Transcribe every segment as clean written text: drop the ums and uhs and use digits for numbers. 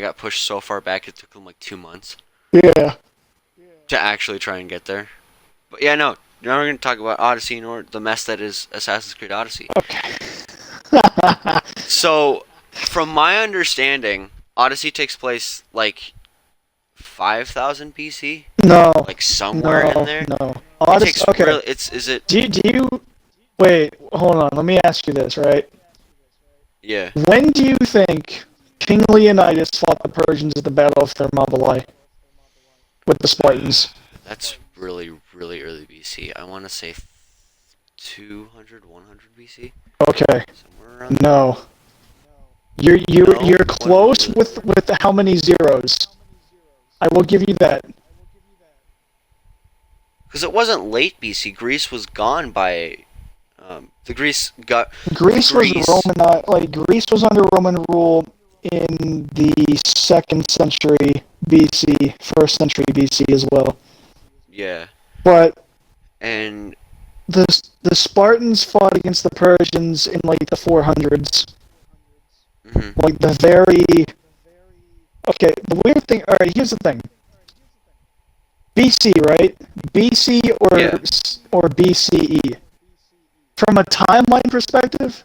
got pushed so far back it took them like 2 months Yeah. to actually try and get there. But yeah, no. Now we're gonna talk about Odyssey and the mess that is Assassin's Creed Odyssey. Okay. So, from my understanding, Odyssey takes place like 5,000 BC, No, like somewhere in no, there. no. It Odyssey. takes Okay. really. It's is it? Do you wait? Hold on. Let me ask you this. Right. Yeah, When do you think King Leonidas fought the Persians at the Battle of Thermopylae with the Spartans? that's really early BC. I want to say 200, 100 BC, Okay. somewhere around there. No. You're No, when was close it? with how many zeros? I will give you that. Because it wasn't late BC. Greece was gone by. The Greece got Greece was Greece. Roman, like Greece was under Roman rule in the second century BC, first century BC as well. Yeah, But and the the Spartans fought against the Persians in like the 400s. mhm, Like the very okay. The weird thing. All right, here's the thing. BC, right? BC yeah, or BCE. From a timeline perspective,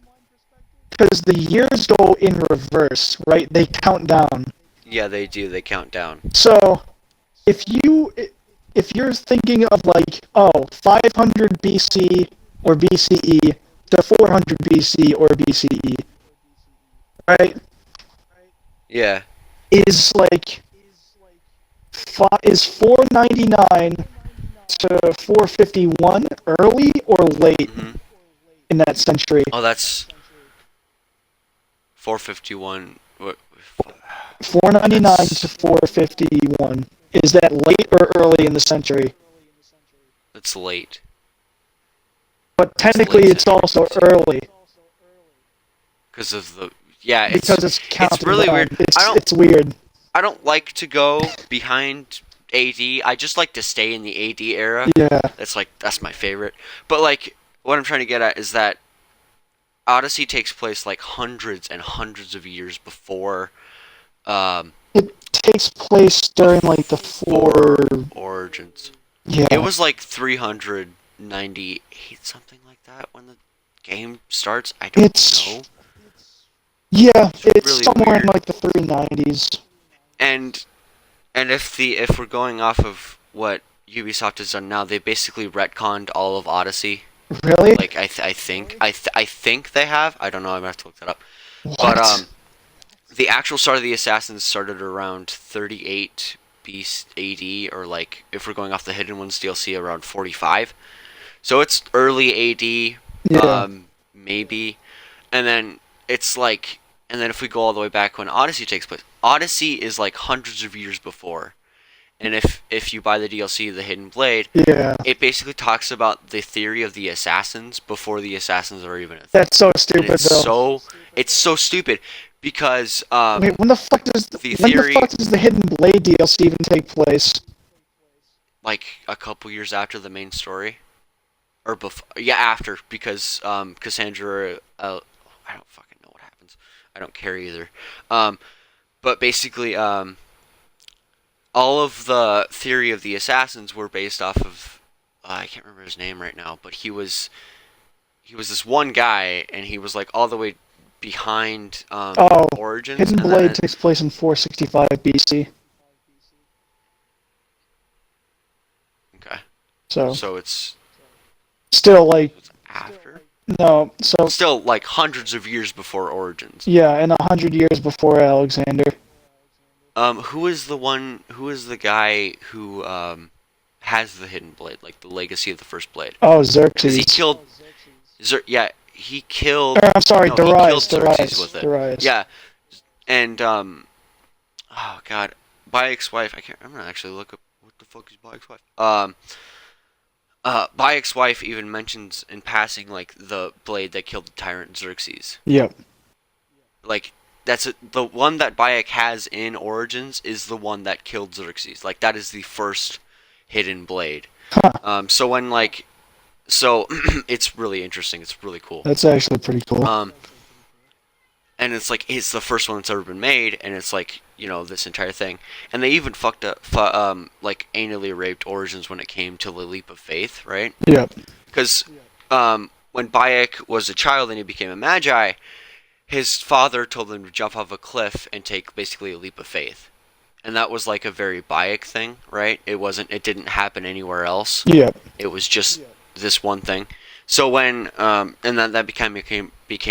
because the years go in reverse, right? They count down. yeah, they do. They count down. So if you're thinking of like 500 BC or BCE to 400 BC or BCE, right? Yeah. Is like is 499 to 451 early or late Mhm. in that century? Oh, that's 451. What? 499 to That's 451. Is that late or early in the century? that's late. But That's technically, late it's century also BC. early Because of the yeah, because it's it's counting really down. weird. It's weird. I don't like to go behind AD. I just like to stay in the AD era. Yeah. That's my favorite. But like what I'm trying to get at is that Odyssey takes place like hundreds and hundreds of years um It takes place during like the four. before Origins. It Yeah. was like 398 something like that when the game starts. I don't It's know. yeah. It's It's really somewhere in weird. like the 390s. And if we're going off of what Ubisoft has done now, they basically retconned all of Odyssey. Really? Like I think they have. I don't know. I'm gonna have to look that up. But What? the actual start of the Assassins started around 38 AD, or like if we're going off the Hidden Ones DLC, around 45. So it's early AD, Yeah. maybe, and then it's like, and then if we go all the way back when Odyssey takes place, Odyssey is like hundreds of years before. And if you buy the DLC, the Hidden Blade, Yeah. it basically talks about the theory of the assassins before the assassins are even a thing, That's so and stupid though. it's so stupid because Wait, the when the fuck theory, does the Hidden Blade DLC even take place? like a couple years after the main story, or before, yeah, after, because Cassandra, I don't fucking know what happens. I don't care either. Um, but basically, all of the theory of the assassins were based off of I can't remember his name right now, but he was this one guy, and he was like all the way behind Oh, Origins, Hidden and then Blade takes place in 465 BC. okay, So so still like it's after, no. So still like hundreds of years before Origins. yeah, and 100 years before Alexander. Who is the one? Who is the guy who has the hidden blade, like the legacy of the first blade? Oh, Because he Xerxes. killed. Yeah, he killed. Or, I'm sorry, No, he killed Darius. Xerxes Darius. with it. Darius. Yeah, and oh god, Bayek's wife. I can't. I'm gonna actually look up what the fuck is Bayek's wife. Bayek's wife even mentions in passing like the blade that killed the tyrant Xerxes. Yep. Like the one that Bayek has in Origins is the one that killed Xerxes. Like that is the first hidden blade. Huh. So when like so it's really interesting. It's really cool. That's actually pretty cool. Um, and it's like it's the first one that's ever been made, and it's like this entire thing, and they even fucked up like anally raped Origins when it came to the leap of faith, right? Yeah. Because when Bayek was a child and he became a magi, his father told him to jump off a cliff and take basically a leap of faith, and that was like a very Bayek thing, right? It didn't happen anywhere else. Yeah. It was just this one thing. So when and that became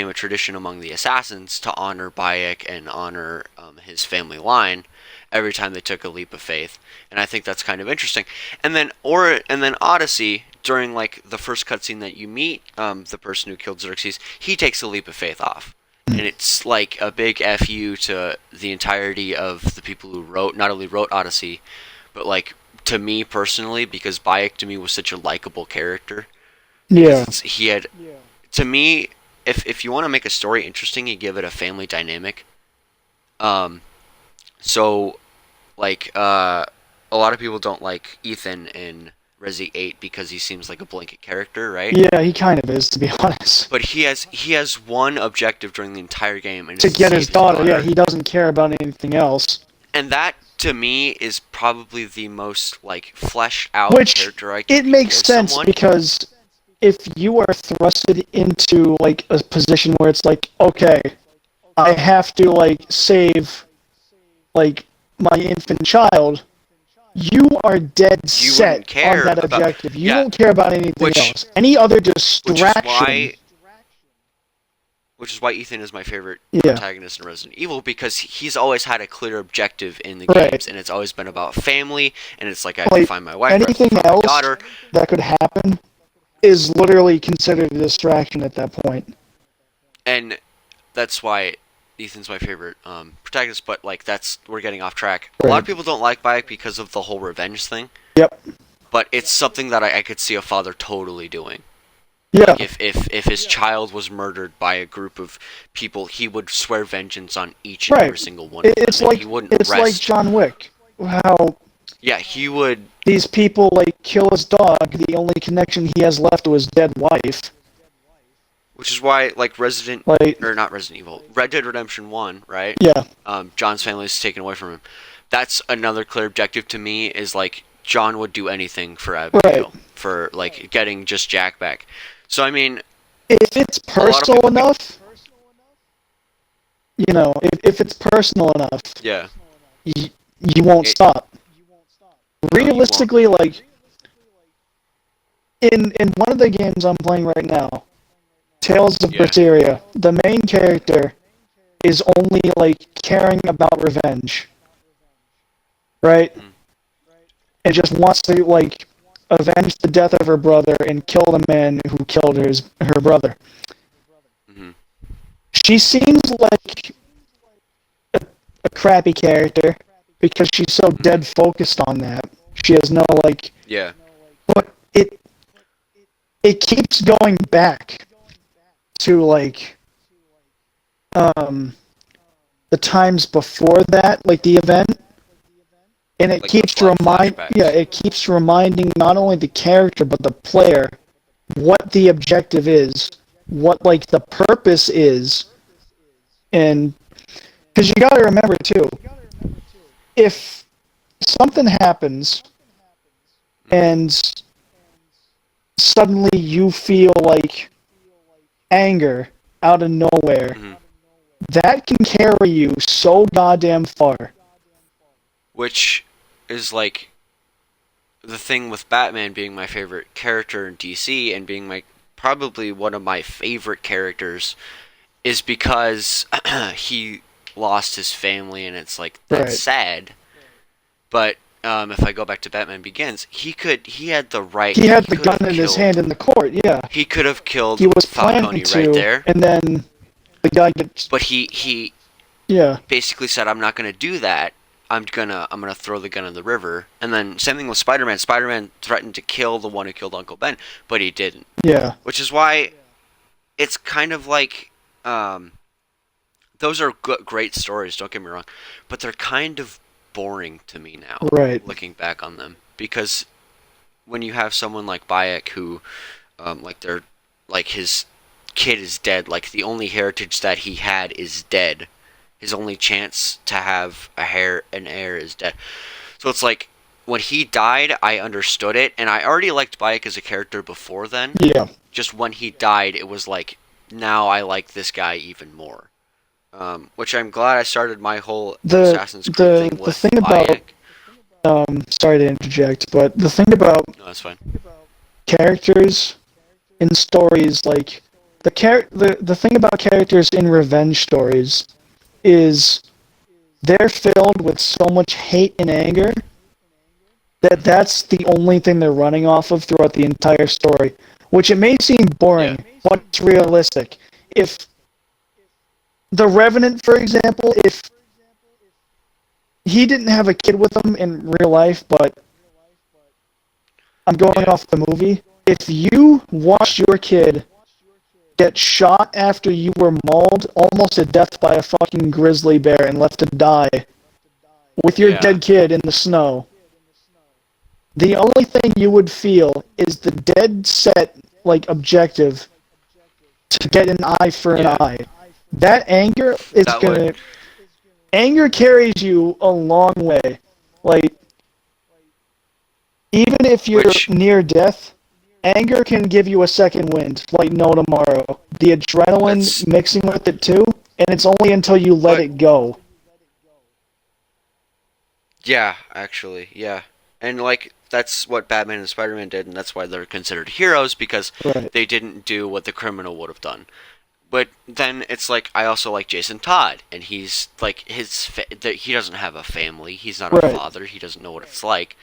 a tradition among the assassins to honor Bayek and honor his family line every time they took a leap of faith, and I think that's kind of interesting. And then Odyssey, during like the first cutscene that you meet the person who killed Xerxes, he takes a leap of faith off, and it's like a big fu to the entirety of the people who not only wrote Odyssey, but like to me personally, because Bayek to me was such a likable character, because Yeah. he had, to me, if you want to make a story interesting, you give it a family dynamic. Um, so like a lot of people don't like Ethan in Resi 8 because he seems like a blanket character, right? Yeah, he kind of is, to be honest. But he has one objective during the entire game, and To it's to get his save his daughter, yeah, daughter. he doesn't care about anything else. And that to me is probably the most like fleshed out Which character I it could makes give sense someone. because if you are thrusted into like a position where it's like, okay, I have to like save like my infant child, you are dead You wouldn't set on care that about, objective. You yeah, don't care about anything which else. Any other which is distraction, why which is why Ethan is my favorite yeah, protagonist in Resident Evil, because he's always had a clear objective in the right. games, and it's always been about family, and it's like I have to Like find my wife, or I have to anything find my else daughter, that could happen is literally considered a distraction at that point. and that's why Ethan's my favorite protagonist. But like we're getting off track. A lot Right. of people don't like Bayek because of the whole revenge thing, Yep. but it's something that I could see a father totally doing. Yeah. Like if his child was murdered by a group of people, he would swear vengeance on each and Right. every single one of them, It's and like he wouldn't it's like rest. John Wick. How Yeah, he would. these people like kill his dog. The only connection he has left to his dead wife. Which is why, like Like, not Resident Evil, Red Dead Redemption 1, right? yeah, John's family is taken away from him. That's another clear objective to me. Is like John would do anything for right. Abigail, for like getting just Jack back. So I mean, If it's a lot of personal people think, enough, if it's personal enough, yeah, you, you won't it stop. no, you won't. Realistically, like in one of the games I'm playing right now, Tales of Yeah. Berseria, the main character is only like caring about revenge, right? Mm-hmm. And just wants to like avenge the death of her brother and kill the man who killed her brother. Mm-hmm. She seems like a, a crappy character because she's so Mm-hmm. dead focused on that. She has no like, Yeah. but it keeps going back to like um the times before that, like the event, and Like the yeah, flashbacks. it keeps reminding not only the character but the player what the objective is, what like the purpose is, and because you got to remember too, if something happens Mm-hmm. and suddenly you feel like anger out of nowhere, Mm-hmm. that can carry you so goddamn far. Which is like the thing with Batman being my favorite character in DC and being my probably one of my favorite characters is because he lost his family, and it's like that's Right. sad. But if I go back to Batman Begins, he had the right, He had he the could gun have in his killed hand in the court, yeah. he could have He killed was planning Falcone right to, there, and then the guy gets, but he yeah, basically said, I'm not going to do that. I'm gonna throw the gun in the river. And then same thing with Spider-Man. Spider-Man threatened to kill the one who killed Uncle Ben, but he didn't. yeah, Which is why it's kind of like those are great stories. Don't get me wrong, but they're kind of boring to me now, right. looking back on them, because when you have someone like Bayek who, like they're like his kid is dead. Like the only heritage that he had is dead. His only chance to have an heir is dead. So it's like when he died, I understood it, and I already liked Bayek as a character before then. Yeah. Just when he died, it was like now I like this guy even more. Which I'm glad I started my whole The Assassin's Creed thing the with thing about Bayek. sorry to interject, but the thing about No, that's fine. characters in stories, like the thing about characters in revenge stories is they're filled with so much hate and anger that Hmm. that's the only thing they're running off of throughout the entire story, which it may seem Yeah, boring, but it's realistic. If the Revenant, for example, if he didn't have a kid with him in real life, but I'm going yeah, off the movie. If you okay, watched your kid get shot after you were mauled almost to death by a fucking grizzly bear and left to die with your yeah, dead kid in the snow, the only thing you would feel is the dead set like objective to get an eye for an yeah. eye. That anger is That would, gonna anger carries you a long way. Like even if you're which, near death, anger can give you a second wind, like no tomorrow. The adrenaline that's, mixing with it too, and it's only until you let but it go. yeah, actually, yeah. And like that's what Batman and Spider-Man did, and that's why they're considered heroes because Right. they didn't do what the criminal would have done. But then it's like I also like Jason Todd, and he's like he doesn't have a family, he's not a Right. father, he doesn't know what it's like.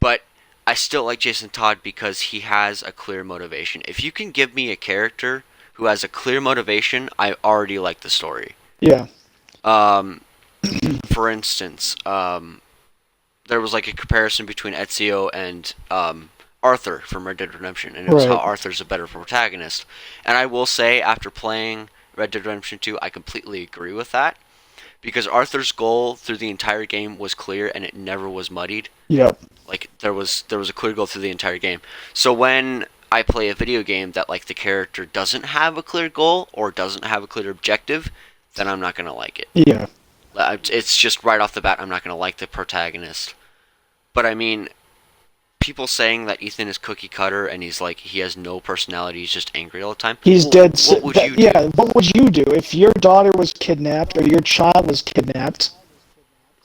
But I still like Jason Todd because he has a clear motivation. If you can give me a character who has a clear motivation, I already like the story. Yeah. Um, for instance, there was like a comparison between Ezio and Arthur from Red Dead Redemption, and it was how Right. Arthur's a better protagonist. And I will say, after playing Red Dead Redemption 2, I completely agree with that because Arthur's goal through the entire game was clear and it never was muddied. Yep. Like there was a clear goal through the entire game. So when I play a video game that like the character doesn't have a clear goal or doesn't have a clear objective, then I'm not gonna like it. Yeah. It's just right off the bat, I'm not gonna like the protagonist. But I mean, people saying that Ethan is cookie cutter and he's like he has no personality, he's just angry all the time. He's Well, dead. what would you Yeah. do? What would you do if your daughter was kidnapped or your child was kidnapped?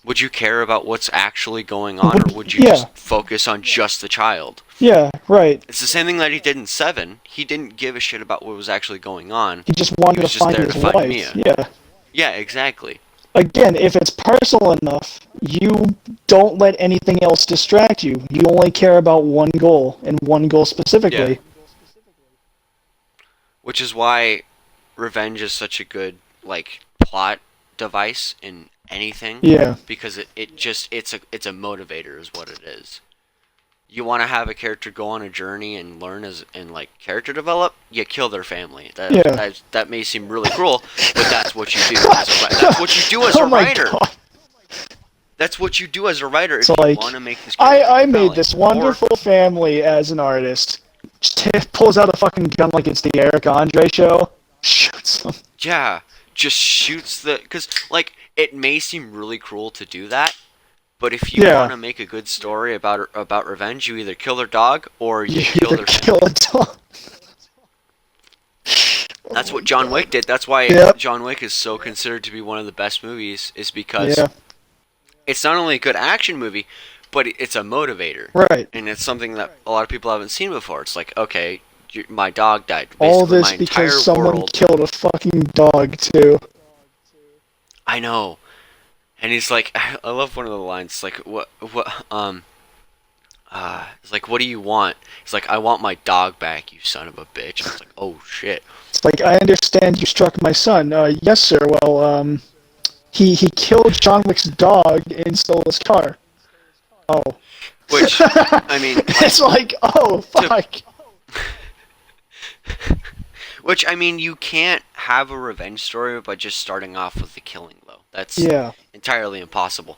Would you care about what's actually going on, or Would would you yeah. just focus on just the child? Yeah. Right. It's the same thing that he did in Seven. He didn't give a shit about what was actually going on. He just He wanted to was just find there his to find wife. Mia. Yeah. Yeah, exactly. Again, if it's personal enough, you don't let anything else distract you. You only care about one goal, and one goal Yeah. specifically. Which is why revenge is such a good like plot device in anything Yeah. because it's a motivator is what it is. You want to have a character go on a journey and learn as and like character develop, you kill their family. Yeah. That may seem really cruel, but that's what you do as that's what you do as Oh a my writer. god. That's what you do as a writer It's if you like, want to make this character I made compelling. this Or wonderful family as an artist. Just pulls out a fucking gun like it's the Eric Andre show. Shoots them. yeah, just shoots the because like it may seem really cruel to do that, but if you want Yeah. to make a good story about revenge, you either kill their dog or You you kill either their kill family. a dog. That's what John Wick did. That's why Yep. John Wick is so considered to be one of the best movies, is because Yeah. it's not only a good action movie, but it's a motivator. Right. And it's something that a lot of people haven't seen before. It's like, okay, my dog died. All Basically, this my entire because someone world. killed a fucking dog too. I know. And he's like, I love one of the lines. It's like, it's like, what do you want? He's like, I want my dog back, you son of a bitch. I was like, oh shit. It's like, I understand you struck my son. Yes, sir. Well, he killed John Wick's dog and stole his car. Oh. Which, I mean, like, It's like, oh, fuck. which, I mean, you can't have a revenge story by just starting off with the killing, though. That's Yeah. entirely impossible.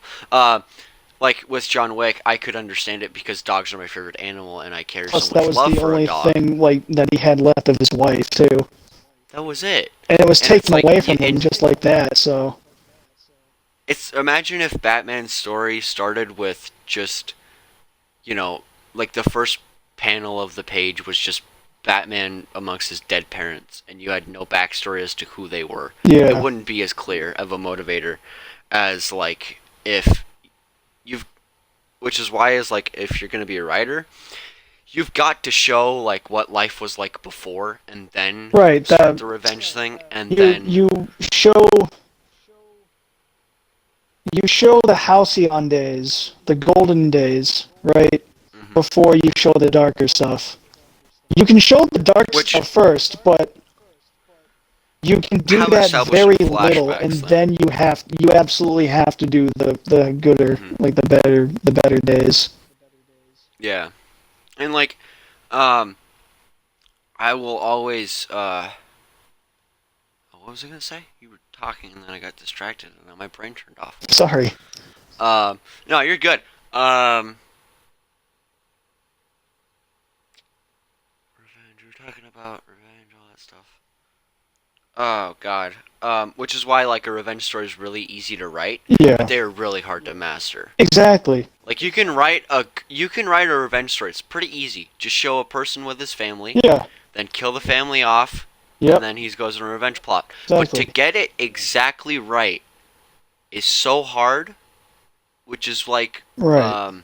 Like with John Wick, I could understand it because dogs are my favorite animal, and I care Plus, so that much was love the for a only dog. thing, like, that he had left of his wife, too. That was it. and it was And it's taken like away from him just like that. So it's imagine if Batman's story started with just, you know, like the first panel of the page was just Batman amongst his dead parents, and you had no backstory as to who they were. It yeah, wouldn't be as clear of a motivator as like if you've, which is why is like if you're gonna be a writer, you've got to show like what life was like before, and then right. start That the revenge thing, and you then you show you show the halcyon days, the golden days, right? mhm. Before you show the darker stuff. You can show the dark Which stuff first, but you can do have it that established some very little, flashbacks and then. then you absolutely have to do the gooder, Hmm. like the better days. Yeah, and like um, I will always what was I gonna say? You were talking, and then I got distracted, and then my brain turned off. Sorry. No, you're good. Um, revenge. We were talking about revenge, all that stuff. Oh God. Which is why like a revenge story is really easy to write, but Yeah, they are really hard to master. exactly. Like you can write a revenge story. It's pretty easy. Just show a person with his family, Yeah, then kill the family off, and yep, then he goes on a revenge plot. But to exactly. get it exactly right is so hard, which is like Right.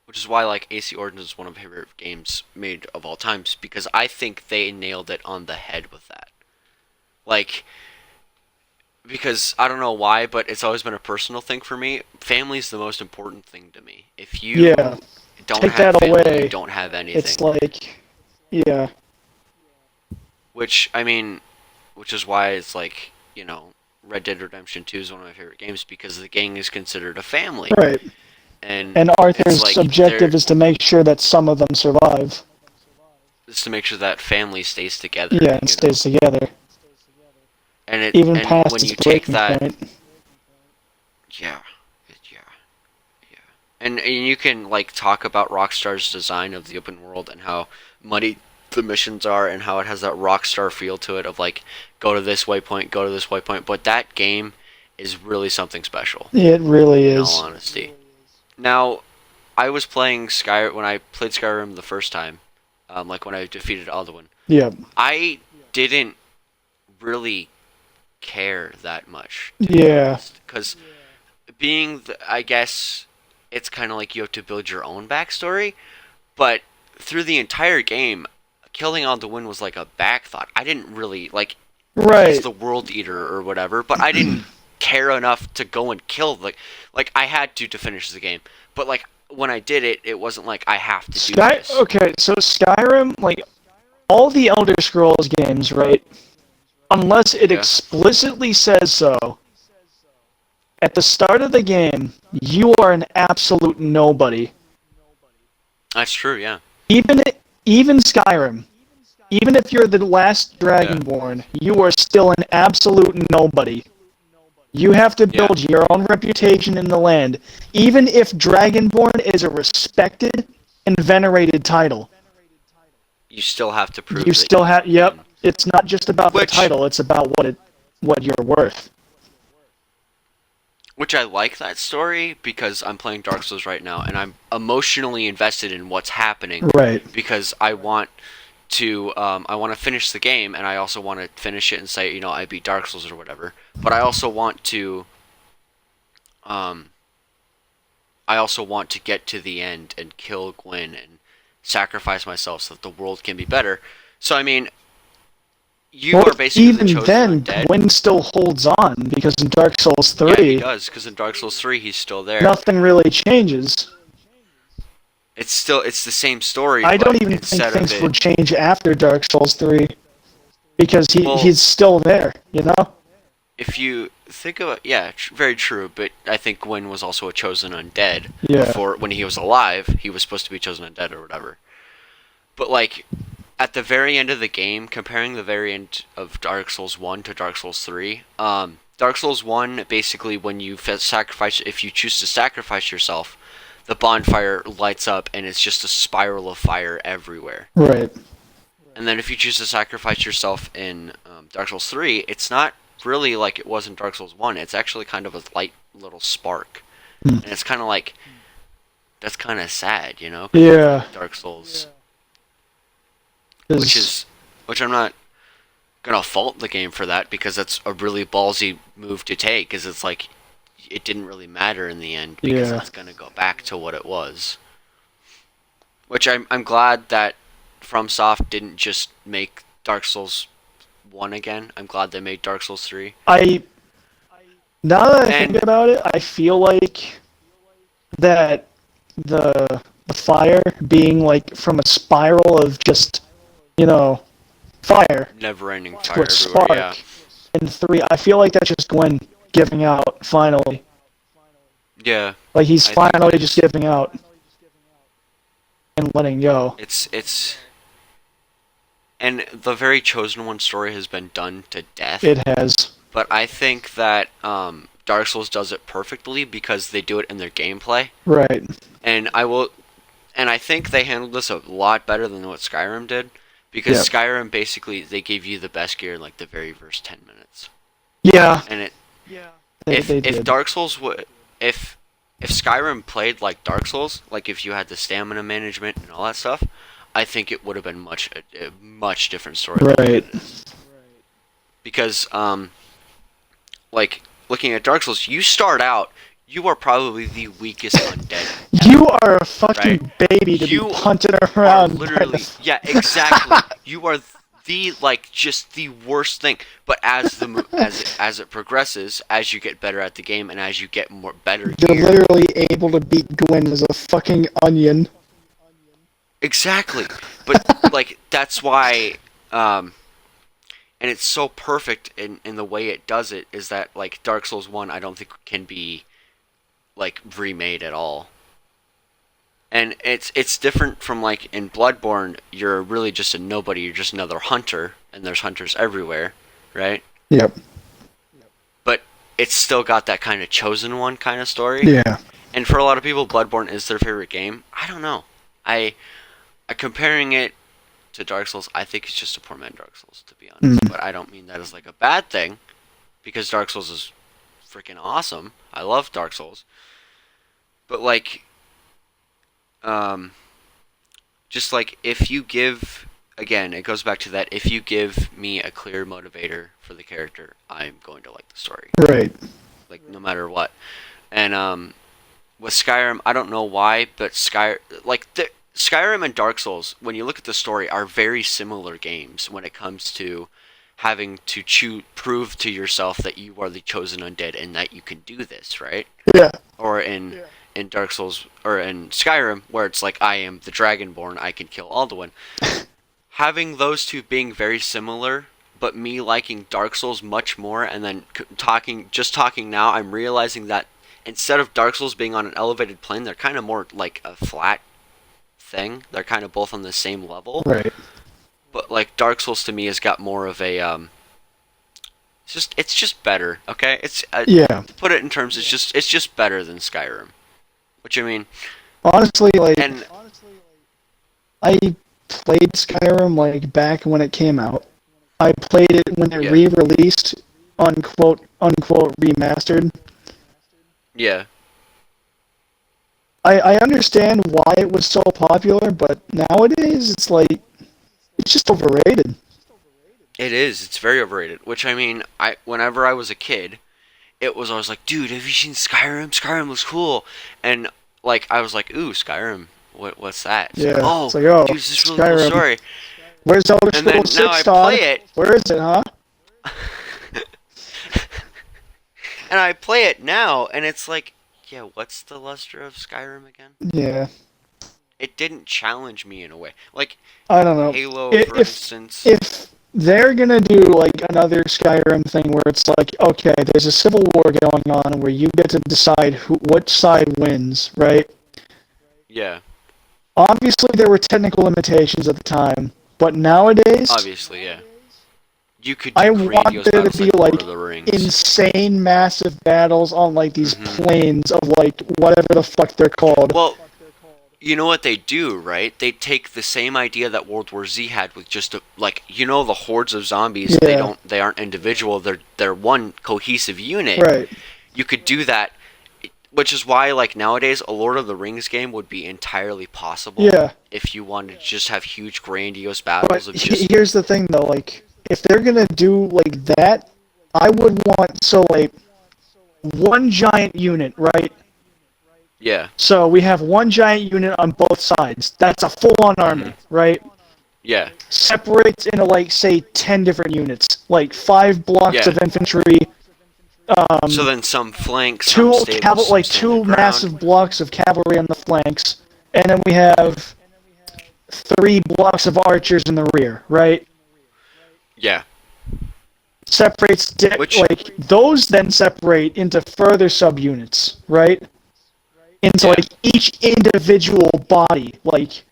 which is why like AC Origins is one of my favorite games made of all times because I think they nailed it on the head with that. Like because I don't know why, but it's always been a personal thing for me. Family is the most important thing to me. If Yeah, you don't take have that family, you away. don't have It's anything. like, yeah, Which I mean, which is why it's like Red Dead Redemption 2 is one of my favorite games because the gang is considered a family, right. and And it's Arthur's like they're objective is to make sure that some of them survive. it's to make sure that family stays together, Yeah, and stays together, even and past when its you take breaking that, point. yeah, yeah, yeah, and you can like talk about Rockstar's design of the open world and how muddy the missions are and how it has that Rockstar feel to it of like go to this waypoint, go to this waypoint, but that game is really something special. It really In all is. honesty, now I was playing Sky when I played Skyrim the first time, like when I defeated Alduin. Yeah, I didn't really care that much, to be yeah, honest, because I guess it's kind of like you have to build your own backstory, but through the entire game, killing Alduin was like a back thought. I didn't really like. He's right. the world eater or whatever, but I didn't care enough to go and kill like I had to finish the game. But like when I did it, it wasn't like I have to do Sky. this. Okay, so Skyrim, like all the Elder Scrolls games, right? Unless it Yeah, explicitly says so, at the start of the game, you are an absolute nobody. that's true. Yeah, Even even Skyrim, even if you're the last yeah, Dragonborn, you are still an absolute nobody. You have to yeah. build your own reputation in the land, even if Dragonborn is a respected and venerated title. You still have to You prove that still you have. Yep. can. It's not just about the Which title; it's about what you're worth. I like that story because I'm playing Dark Souls right now and I'm emotionally invested in what's happening Right. because I want to finish the game and I also want to finish it and say I beat Dark Souls or whatever. But um I also want to get to the end and kill Gwyn and sacrifice myself so that the world can be better. So I mean, you Well, are basically the even chosen then, undead. Gwyn still holds on because in Dark Souls Yeah, he 3, does because in Dark Souls 3 he's still there. nothing really changes. It's the same story, I but don't even think instead of things it, would change after Dark Souls 3 because well, he's still there, you know? if you think about, yeah, very true. But I think Gwyn was also a chosen undead Yeah. before when he was alive. He was supposed to be chosen undead or whatever. But like at the very end of the game, comparing the very end of Dark Souls 1 to Dark Souls 3, Dark Souls 1 basically when you sacrifice, if you choose to sacrifice yourself, the bonfire lights up and it's just a spiral of fire everywhere. Right. And then if you choose to sacrifice yourself in Dark Souls 3, it's not really like it was in Dark Souls 1. It's actually kind of a light little spark. Hmm. And it's kind of like, that's kind of sad, you know? Because it's Yeah, like Dark Souls, which 'cause- is, which I'm not gonna fault the game for that because that's a really ballsy move to take. Because it's like, it didn't really matter in the end because yeah. it's gonna go back to what it was. Which I'm glad that FromSoft didn't just make Dark Souls 1 again. I'm glad they made Dark Souls 3. I now that I think And about it, I feel like that the fire being like from a spiral of just you know fire never ending to a fire everywhere, yeah. spark in 3. I feel like that's just Gwen giving out finally. Yeah, Like he's I think it finally just is. giving out and letting go. It's and the very chosen one story has been done to death, It has. but I think that Dark Souls does it perfectly because they do it in their gameplay. Right. And I think they handled this a lot better than what Skyrim did because Yep. Skyrim basically they give you the best gear in like the very first 10 minutes. Yeah. And it They if did. Dark Souls would if Skyrim played like Dark Souls, like if you had the stamina management and all that stuff, I think it would have been a much different story than what Right. it is. Because like looking at Dark Souls, you start out, you are probably the weakest undead You ever, are a right? fucking baby to be You punted are around by literally, yeah, exactly. You are the like just the worst thing. But as it progresses, as you get better at the game and as you get more better You're gear, literally able to beat Gwen as a fucking onion. exactly. But like that's why and it's so perfect in the way it does it is that like Dark Souls 1 I don't think can be like remade at all. And it's different from like in Bloodborne, you're really just a nobody, you're just another hunter, and there's hunters everywhere, right? Yep. But it's still got that kind of chosen one kind of story. Yeah. And for a lot of people, Bloodborne is their favorite game. I don't know. I comparing it to Dark Souls, I think it's just a poor man Dark Souls, to be honest. Mm. But I don't mean that as like a bad thing, because Dark Souls is freaking awesome. I love Dark Souls. But like, um, just like if you give again, it goes back to that. If you give me a clear motivator for the character, I'm going to like the story, Right. like no matter what. And with Skyrim, I don't know why, but Skyrim and Dark Souls, when you look at the story, are very similar games when it comes to having to prove to yourself that you are the chosen undead and that you can do this, right? Yeah. Or in Dark Souls or in Skyrim, where it's like I am the Dragonborn, I can kill Alduin. Having those two being very similar, but me liking Dark Souls much more, and then talking now, I'm realizing that instead of Dark Souls being on an elevated plane, they're kind of more like a flat thing. They're kind of both on the same level. Right. But like Dark Souls to me has got more of a it's just better. Okay, it's Yeah. to put it in terms, it's just better than Skyrim. Which I mean, Honestly, like and I played Skyrim like back when it came out. I played it when it yeah, re-released, unquote remastered. yeah, I understand why it was so popular, but nowadays it's like it's just overrated. it is. It's very overrated. Which I mean, I whenever I was a kid, it was always like, dude, have you seen Skyrim? Skyrim looks cool, and like I was like, ooh, Skyrim. What's that? It's like, Yeah. oh, It's like, oh, dude, this is a really cool Skyrim. story. Where's Elder And then Scrolls now I 6, play Todd? it, Where is it, huh? and I play it now, and it's like, yeah, what's the luster of Skyrim again? Yeah. It didn't challenge me in a way. Like I don't know. Halo, for If instance. if they're gonna do like another Skyrim thing where it's like, okay, there's a civil war going on where you get to decide which side wins, right? Yeah, Obviously, there were technical limitations at the time, but nowadays, obviously, yeah. You could I do want grandiose there to battles be like Lord like of the Rings. insane, massive battles on like these Hmm. plains of like whatever the fuck they're called. Well, you know what they do, right? They take the same idea that World War Z had with just like the hordes of zombies. Yeah. They aren't individual. They're one cohesive unit. Right. You could do that, which is why like nowadays a Lord of the Rings game would be entirely possible Yeah. if you wanted to just have huge grandiose But battles of just here's the thing, though. Like, if they're gonna do like that, I would want like one giant unit, right? yeah, So we have one giant unit on both sides. That's a full-on hmm army, right? yeah, Separates into like say 10 different units, like 5 blocks yeah. of infantry, So um, then some flanks, some stables, some like standing two ground. massive blocks of cavalry on the flanks, and then we have 3 blocks of archers in the rear, right? Yeah, Separates which like those then separate into further subunits, right? Into yeah, like each individual body, like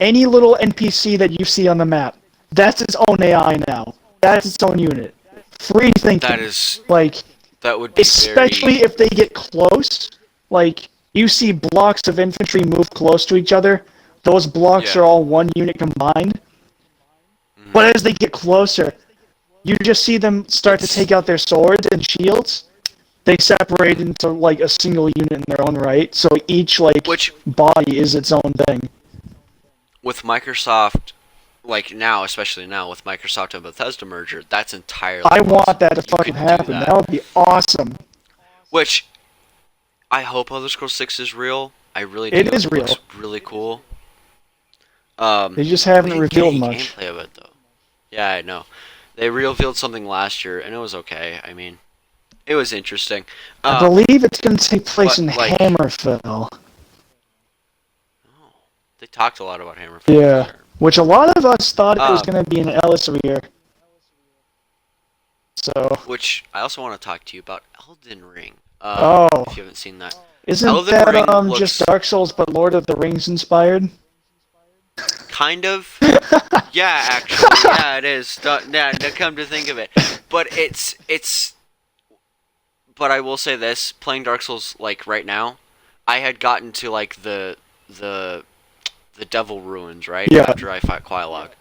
any little NPC that you see on the map, that's its own AI now. That's its own unit. Free that thinking. is Like, that would be especially very if they get close, like, you see blocks of infantry move close to each other, those blocks yeah. are all one unit combined. hmm But as they get closer, you just see them start to It's take out their swords and shields. They separate into, like, a single unit in their own right, so each, like, which body is its own thing. with Microsoft, like now, especially now with Microsoft and Bethesda merger, that's entirely I want that possible. to You fucking could do happen. that. That would be awesome. Which I hope Elder Scrolls 6 is real. I really It do. is It real. looks really cool. They just We haven't didn't get revealed any much. gameplay of it though. Yeah, I know. They revealed something last year, and it was okay. I mean, it was interesting. I Um, believe it's going to take place in but like, Hammerfell. oh, they talked a lot about Hammerfall for Yeah. sure. Which a lot of us thought it was Um, going to be in Elsevier. So, which I also want to talk to you about Elden Ring. oh, If you haven't seen that, isn't Elden that Ring just looks Dark Souls but Lord of the Rings inspired? kind of. Yeah, actually, yeah, it is. Yeah, to come to think of it, but it's. But I will say this: playing Dark Souls like right now, I had gotten to like the the Devil Ruins right Yeah. after I fought Quilog.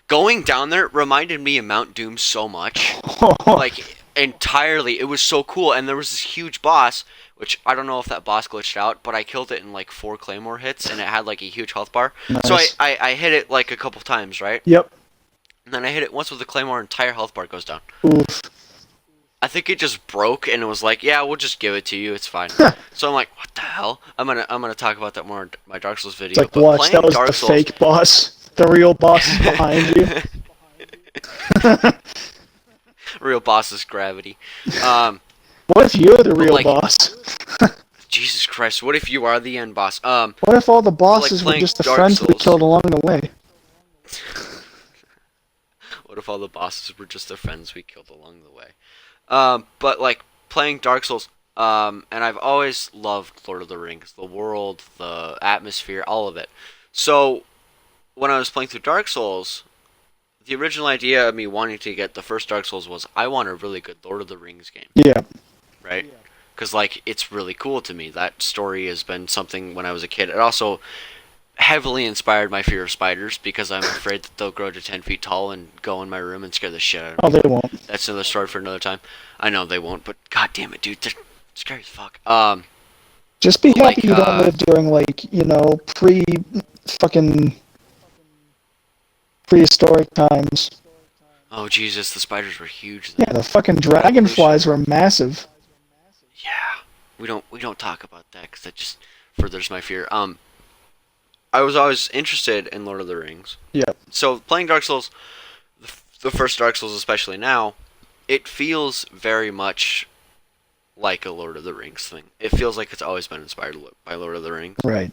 Going down there reminded me of Mount Doom so much, like entirely. It was so cool, and there was this huge boss, which I don't know if that boss glitched out, but I killed it in like 4 claymore hits, and it had like a huge health bar. So Nice. I hit it like a couple times, right? Yep. And then I hit it once with a claymore, entire health bar goes down. Oof. I think it just broke, and it was like, yeah, we'll just give it to you. It's fine. So I'm like, what the hell? I'm gonna talk about that more in my Dark Souls It's video. like, But watch, that playing was the Dark Souls, fake boss. The real boss is behind you. real boss is gravity. Um, What if you're the but real like, boss? Jesus Christ, what if you are the end boss? What if all the But like bosses were playing just the Dark friends we Souls. killed along the way? What if all the bosses were just the friends we killed along the way? But like playing Dark Souls, and I've always loved Lord of the Rings, the world, the atmosphere, all of it. So when I was playing through Dark Souls, the original idea of me wanting to get the first Dark Souls was I want a really good Lord of the Rings game, Yeah. right? Because like it's really cool to me. That story has been something when I was a kid. It also heavily inspired my fear of spiders because I'm afraid that they'll grow to 10 feet tall and go in my room and scare the shit out of Oh, me. they won't. That's another story for another time. I know they won't, but god damn it, dude, they're scary as fuck. Just be But happy like, you don't live during, like, fucking prehistoric times. oh Jesus, the spiders were huge then. Yeah, the fucking That evolution. dragonflies were massive. Yeah, we don't talk about that because that just furthers my fear. I was always interested in Lord of the Rings. Yeah. So playing Dark Souls, the first Dark Souls especially now, it feels very much like a Lord of the Rings thing. It feels like it's always been inspired by Lord of the Rings. Right.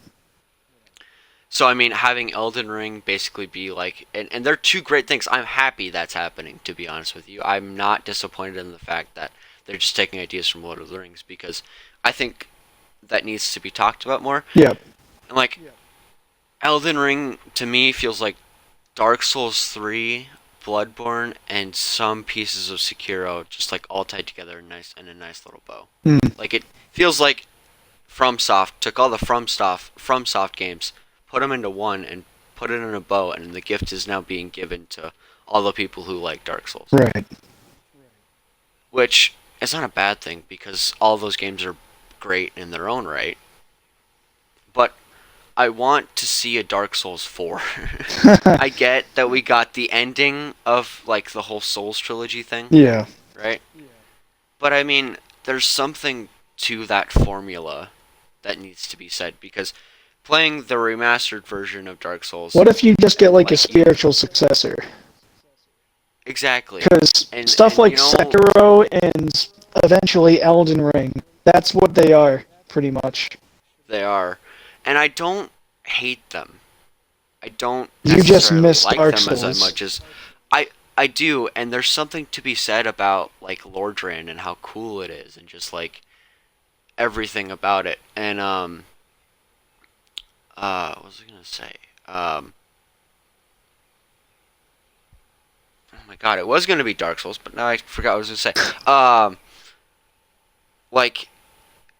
So I mean, having Elden Ring basically be like, and they're two great things. I'm happy that's happening. To be honest with you, I'm not disappointed in the fact that they're just taking ideas from Lord of the Rings because I think that needs to be talked about more. Yeah. And like, Elden Ring to me feels like Dark Souls 3, Bloodborne, and some pieces of Sekiro, just like all tied together in a nice little bow. Hmm. Like it feels like FromSoft took all the FromSoft games, put them into one, and put it in a bow, and the gift is now being given to all the people who like Dark Souls. Right. Which is not a bad thing because all those games are great in their own right. But I want to see a Dark Souls 4. I get that we got the ending of like the whole Souls trilogy thing, Yeah. right? But I mean, there's something to that formula that needs to be said because playing the remastered version of Dark Souls What if you just get and like a like even spiritual successor? exactly. Because stuff And like you know Sekiro and eventually Elden Ring, that's what they are, pretty much. they are. And I don't hate them. I don't You just necessarily miss like Dark them as Souls. much as I do, and there's something to be said about like Lordran and how cool it is and just like everything about it. And what was I gonna say? Um oh my god, it was gonna be Dark Souls, but now I forgot what I was gonna say. Like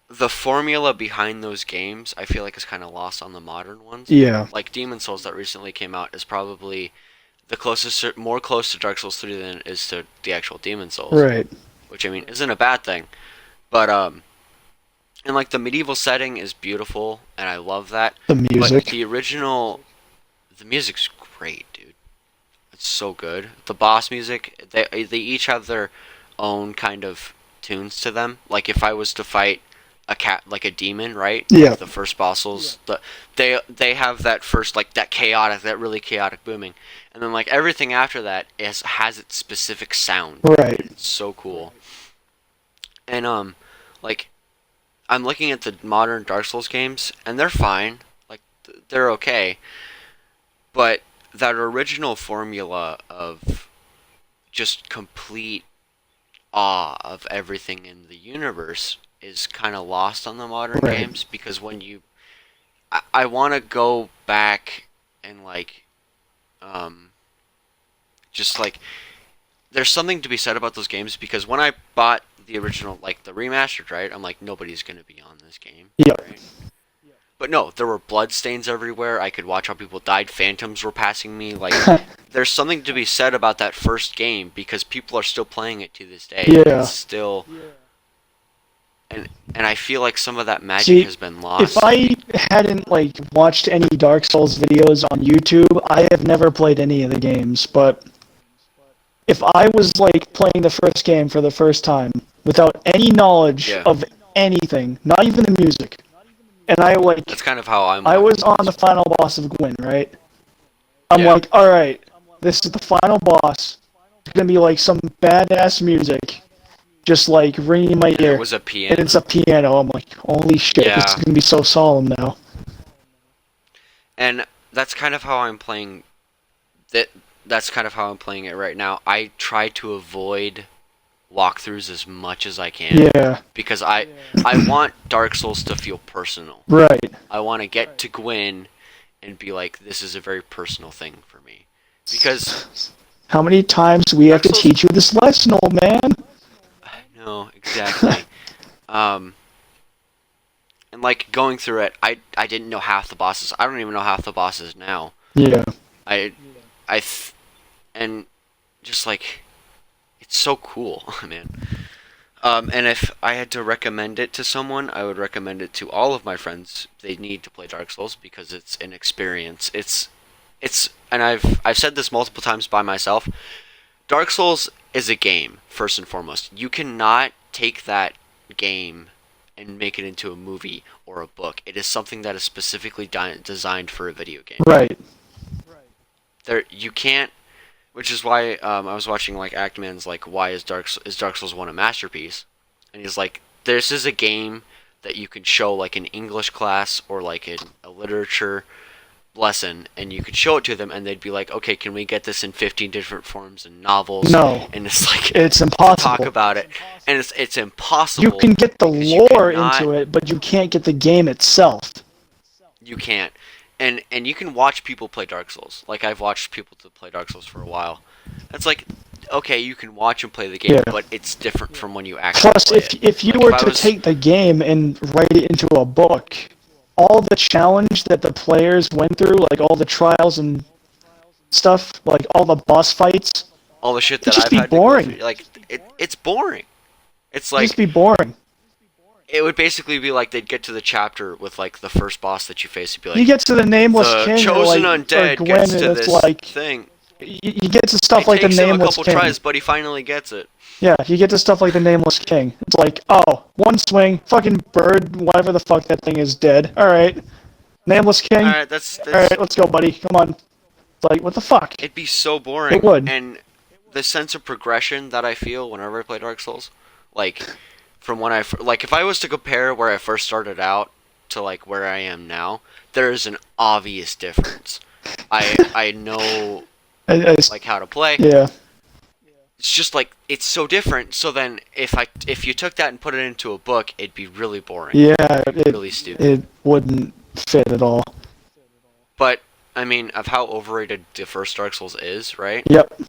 the formula behind those games, I feel like is kind of lost on the modern ones. Yeah. Like Demon Souls that recently came out is probably the closest, more close to Dark Souls 3 than it is to the actual Demon Souls, Right. which I mean isn't a bad thing. But and like the medieval setting is beautiful, and I love that. The But music. the original, the music's great, dude. It's so good. The boss music, they each have their own kind of tunes to them. Like if I was to fight a cat like a demon, right? Yeah. Like the first bosses, they have that first like that chaotic, that really chaotic booming, and then like everything after that is has its specific sound. Right. It's so cool. And like I'm looking at the modern Dark Souls games, and they're fine. Like they're okay, but that original formula of just complete awe of everything in the universe is kind of lost on the modern Right. games because when you I want to go back and like um just like there's something to be said about those games because when I bought the original like the remastered, right, I'm like nobody's going to be on this game, Yep. right? But no, there were bloodstains everywhere. I could watch how people died. Phantoms were passing me. Like, there's something to be said about that first game because people are still playing it to this day. And it's Yeah. still, and I feel like some of that magic See, has been if lost. I hadn't like watched any Dark Souls videos on YouTube, I have never played any of the games. But if I was like playing the first game for the first time without any knowledge Yeah, of anything, not even the music, and that's kind of how I'm I was watching on the this. final boss of Gwyn, right? I'm Yeah, like, all right, this is the final boss. It's gonna be like some badass music, just like ringing in my and it ear, was a and it's a piano. piano. I'm like, holy shit, this is Yeah, gonna be so solemn now. and that's kind of how I'm playing. That that's kind of how I'm playing it right now. I try to avoid walkthroughs as much as I can Yeah, because I want Dark Souls to feel personal. right. I want to get to Gwyn and be like, this is a very personal thing for me because How many times do we have Dark to Souls. teach you this lesson, old man? No, exactly. Um, and like going through it, I didn't know half the bosses. I don't even know half the bosses now. Yeah, I I and just like it's so cool, man. And if I had to recommend it to someone, I would recommend it to all of my friends. They need to play Dark Souls because it's an experience. It's and I've said this multiple times by myself. Dark Souls is a game first and foremost. You cannot take that game and make it into a movie or a book. It is something that is specifically designed for a video game. right. There you can't, which is why I was watching like Actman's like why is Dark Souls 1 a masterpiece? And he's like this is a game that you can show like an English class or like in a literature lesson and you could show it to them and they'd be like, okay, can we get this in 15 different forms and novels? No, And it's like it's to talk impossible. about it, and it's You impossible can get the because you lore cannot, into it, but you can't get the game itself. you can't, and you can watch people play Dark Souls. Like I've watched people to play Dark Souls for a while. It's like okay, you can watch and play the game, Yeah. but it's different from when you actually Plus, play it. if you Like were if I to was take the game and write it into a book, all the challenge that the players went through, like all the trials and stuff, like all the boss fights, all the shit it'd that just I've be had to go through, boring. like it's boring. It's It'd just like be boring. it would basically be like they'd get to the chapter with like the first boss that you face. It'd be You like get to the Nameless the King chosen or undead Gwen, gets and to it's this like thing. you get to stuff It like the takes him a Nameless couple King. tries, but he finally gets it. Yeah, you get to stuff like the Nameless King. It's like, oh, one swing, fucking bird, whatever the fuck that thing is, dead. All right, Nameless All King. right, All that's right, let's go, buddy. Come on. It's like, what the fuck? it'd be so It boring, would. and the sense of progression that I feel whenever I play Dark Souls, like from when like if I was to compare where I first started out to like where I am now, there is an obvious difference. I know I, like how to play. yeah, It's just like it's so different. So then if you took that and put it into a book, it'd be really boring, yeah, really stupid. it wouldn't fit at all. But I mean, of how overrated the first Dark Souls is, right? Yep,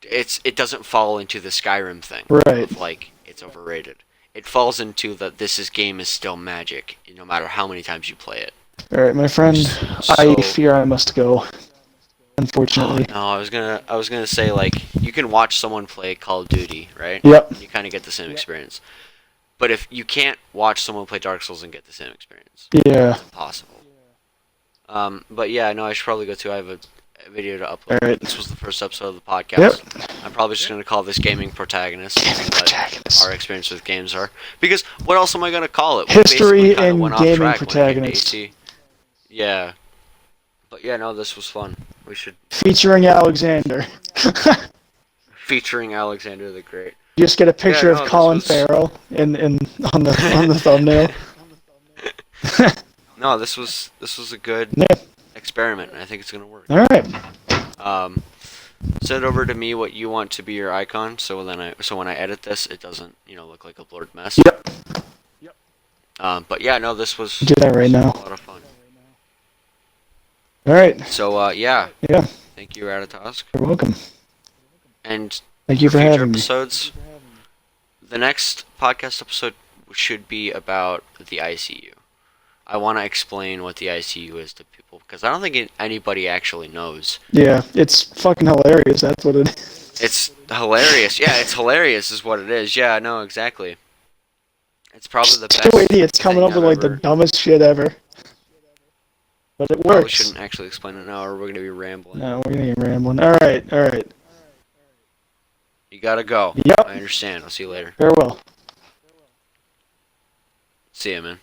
It doesn't fall into the Skyrim thing right. of like it's overrated. It falls into that game is still magic, no matter how many times you play it. All right, my friend. I So, fear I must go. oh Unfortunately. no, I was gonna say like you can watch someone play Call of Duty, right? Yep. And you kind of get the same experience. But if you can't watch someone play Dark Souls and get the same experience, Yeah. it's impossible. But yeah, no, I should probably go too. I have a video to All upload. right. This was the first episode of the Yep. podcast. I'm probably just gonna call this gaming protagonist. Gaming What protagonist. our experience with games are. Because what else am I gonna call it? We basically History kind of and went off gaming track when it came to protagonist. AC. Yeah, but yeah, no, this was fun. We should Featuring Alexander. featuring Alexander the Great. Just get a Yeah, picture of no, this Colin was Farrell in on the thumbnail. no, this was a good Yeah. experiment. And I think it's gonna work. All right. Um, send over to me what you want to be your icon, so when I edit this, it doesn't look like a blurred mess. Yep. But yeah, no, this was Do that right now. a lot of fun. All right. So yeah, Yeah. thank you, Ratatosk, You're welcome. and Thank you for future having me. episodes. The next podcast episode should be about the ICU. I want to explain what the ICU is to people because I don't think anybody actually knows. Yeah, it's fucking hilarious. That's what it is. It's hilarious. Yeah, it's hilarious is what it is. Yeah, no, exactly. It's probably the best Two idiots coming thing up with I've like the ever. dumbest shit ever. But it Probably works. shouldn't actually explain it now, or we're gonna be rambling. No, we're gonna get rambling. All right. All right. You gotta go. Yep. I understand. I'll see you later. Farewell. See ya, man.